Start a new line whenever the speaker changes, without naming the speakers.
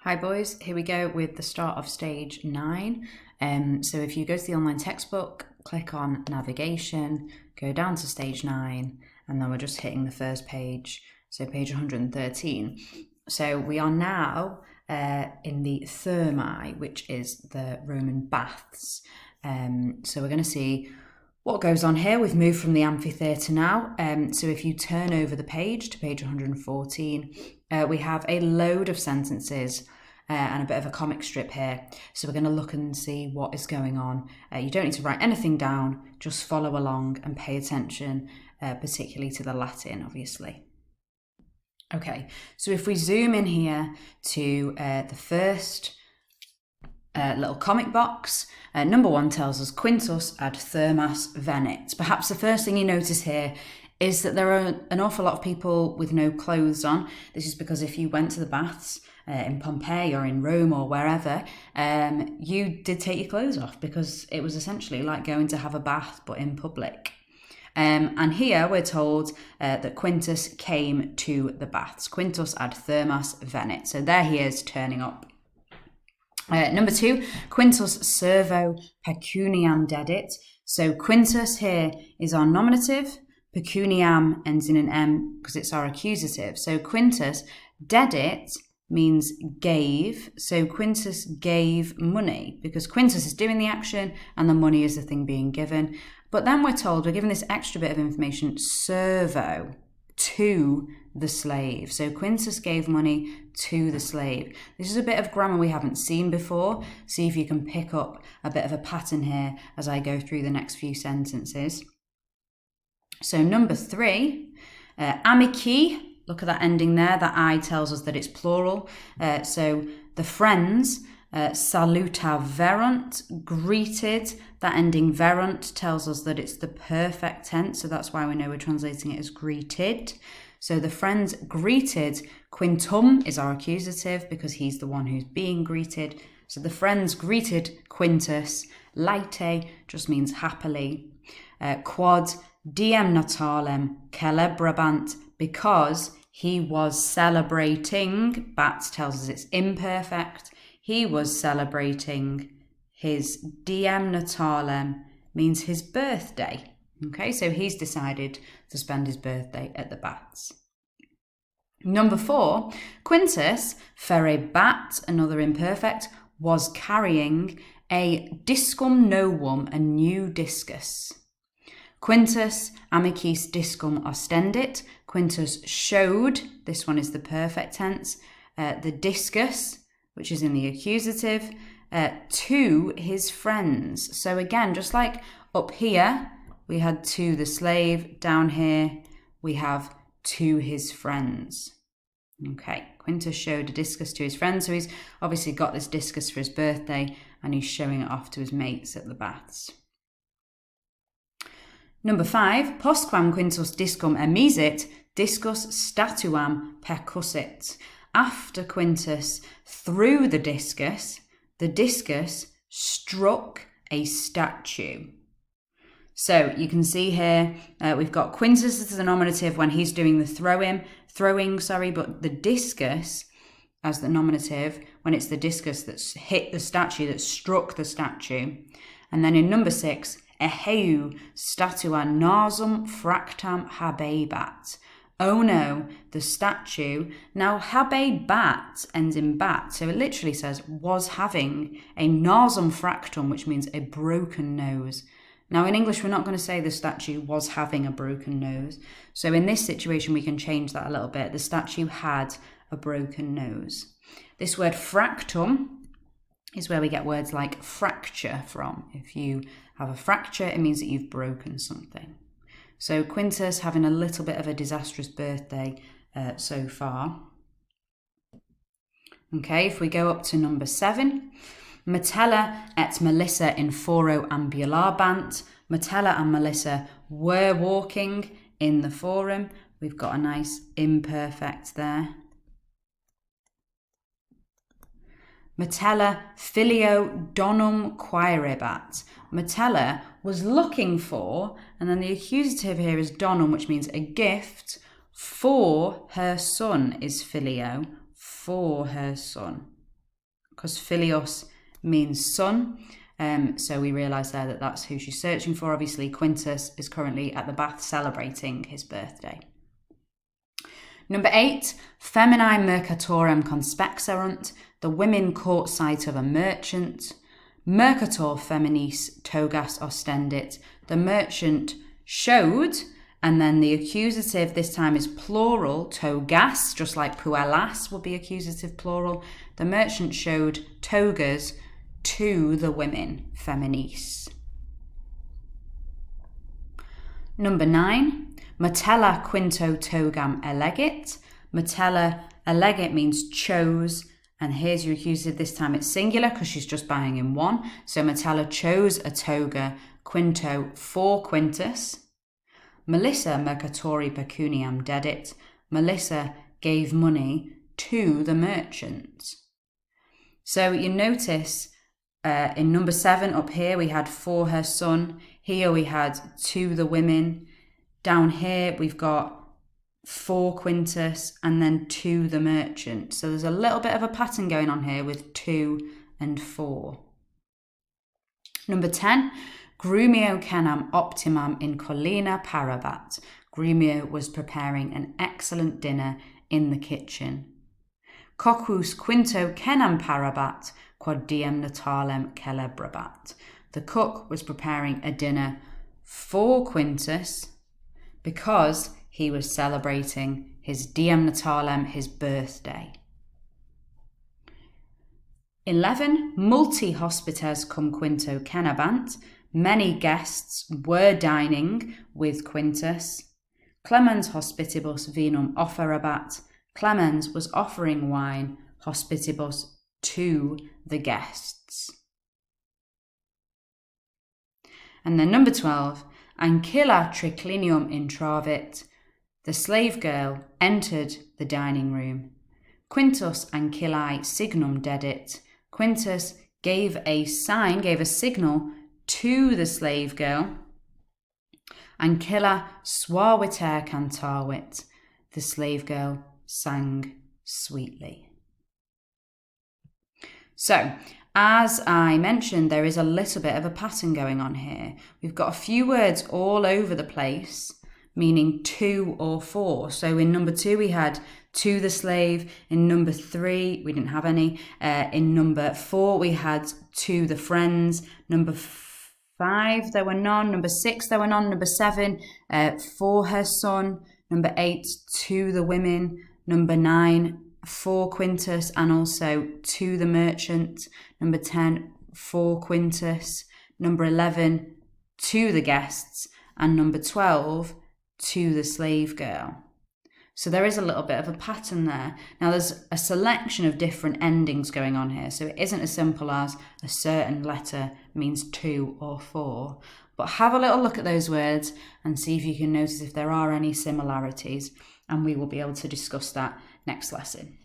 Hi boys, here we go with the start of stage 9. So if you go to the online textbook, click on navigation, go down to stage 9, and then we're just hitting the first page, so page 113. So we are now in the Thermae, which is the Roman baths. So we're going to see what goes on here. We've moved from the amphitheatre now. So if you turn over the page to page 114, we have a load of sentences and a bit of a comic strip here. So we're going to look and see what is going on. You don't need to write anything down, just follow along and pay attention, particularly to the Latin, obviously. Okay, so if we zoom in here to the first little comic box, number 1 tells us Quintus ad thermas venit. Perhaps the first thing you notice here is that there are an awful lot of people with no clothes on. This is because if you went to the baths in Pompeii or in Rome or wherever, you did take your clothes off because it was essentially like going to have a bath but in public. And here we're told that Quintus came to the baths. Quintus ad thermas venit. So there he is turning up. Number 2, Quintus servo pecuniam dedit. So Quintus here is our nominative. Pecuniam ends in an M because it's our accusative. So Quintus dedit means gave. So Quintus gave money because Quintus is doing the action and the money is the thing being given. But then we're told, we're given this extra bit of information, servo, to the slave. So Quintus gave money to the slave. This is a bit of grammar we haven't seen before. See if you can pick up a bit of a pattern here as I go through the next few sentences. So number 3, amici, look at that ending there. That I tells us that it's plural. So the friends, salutaverunt, greeted. That ending verunt tells us that it's the perfect tense. So that's why we know we're translating it as greeted. So the friends greeted. Quintum is our accusative because he's the one who's being greeted. So the friends greeted Quintus. Laete just means happily. Quod diem natalem celebrabant, because he was celebrating. Bat tells us it's imperfect. He was celebrating his diem natalem, means his birthday. Okay, so he's decided to spend his birthday at the baths. Number 4, Quintus ferebat, another imperfect, was carrying a discum novum, a new discus. Quintus amicis discum ostendit. Quintus showed, this one is the perfect tense, the discus, which is in the accusative, to his friends. So again, just like up here, we had to the slave. Down here, we have to his friends. Okay, Quintus showed a discus to his friends. So he's obviously got this discus for his birthday and he's showing it off to his mates at the baths. Number 5, postquam Quintus discum emisit, discus statuam percussit. After Quintus threw the discus struck a statue. So you can see here, we've got Quintus as the nominative when he's doing the throwing, but the discus as the nominative when it's the discus that's hit the statue, that struck the statue. And then in number 6, eheu statua nasum fractam habebat. Oh no, the statue. Now habebat ends in bat, so it literally says was having a nasum fractum, which means a broken nose. Now in English, we're not going to say the statue was having a broken nose. So in this situation, we can change that a little bit. The statue had a broken nose. This word fractum is where we get words like fracture from. If you have a fracture, it means that you've broken something. So Quintus having a little bit of a disastrous birthday so far. Okay, if we go up to number 7, Metella et Melissa in foro ambulabant. Metella and Melissa were walking in the forum. We've got a nice imperfect there. Metella filio donum quaerebat. Metella was looking for, and then the accusative here is donum, which means a gift for her son is filio, for her son. because Philios means son. So we realise there that that's who she's searching for. Obviously, Quintus is currently at the bath celebrating his birthday. Number 8, Feminae mercatorem conspexerunt. The women caught sight of a merchant. Mercator feminis togas ostendit. The merchant showed, and then the accusative this time is plural, togas, just like puellas would be accusative plural. The merchant showed togas to the women, feminis. Number 9, Metella quinto togam elegit. Metella elegit means chose, and here's your accusative. This time it's singular because she's just buying in one. So Metella chose a toga quinto for Quintus. Melissa mercatori pecuniam dedit. Melissa gave money to the merchant. So you notice in number 7 up here we had for her son. Here we had to the women. Down here we've got for Quintus and then to the merchant. So there's a little bit of a pattern going on here with to and for. Number 10, Grumio cenam optimam in collina parabat. Grumio was preparing an excellent dinner in the kitchen. Coccus quinto cenam parabat, quod diem natalem celebrabat. The cook was preparing a dinner for Quintus because he was celebrating his diem natalem, his birthday. 11, multi hospites cum quinto cenabant. Many guests were dining with Quintus. Clemens hospitibus vinum offerabat. Clemens was offering wine, hospitibus, to the guests. And then number 12, Ancilla triclinium intravit. The slave girl entered the dining room. Quintus ancillae signum dedit. Quintus gave a sign, gave a signal to the slave girl. Ancilla suaviter cantavit. The slave girl sang sweetly. So, as I mentioned, there is a little bit of a pattern going on here. We've got a few words all over the place, meaning to or for. So in number 2, we had to the slave. In number 3, we didn't have any. In number 4, we had to the friends. Number 5, there were none. Number 6, there were none. Number 7, for her son. Number 8, to the women. Number 9, for Quintus and also to the merchant. Number 10, for Quintus. Number 11, to the guests. And number 12, to the slave girl. So there is a little bit of a pattern there. Now there's a selection of different endings going on here. So it isn't as simple as a certain letter means to or for. But have a little look at those words and see if you can notice if there are any similarities. And we will be able to discuss that next lesson.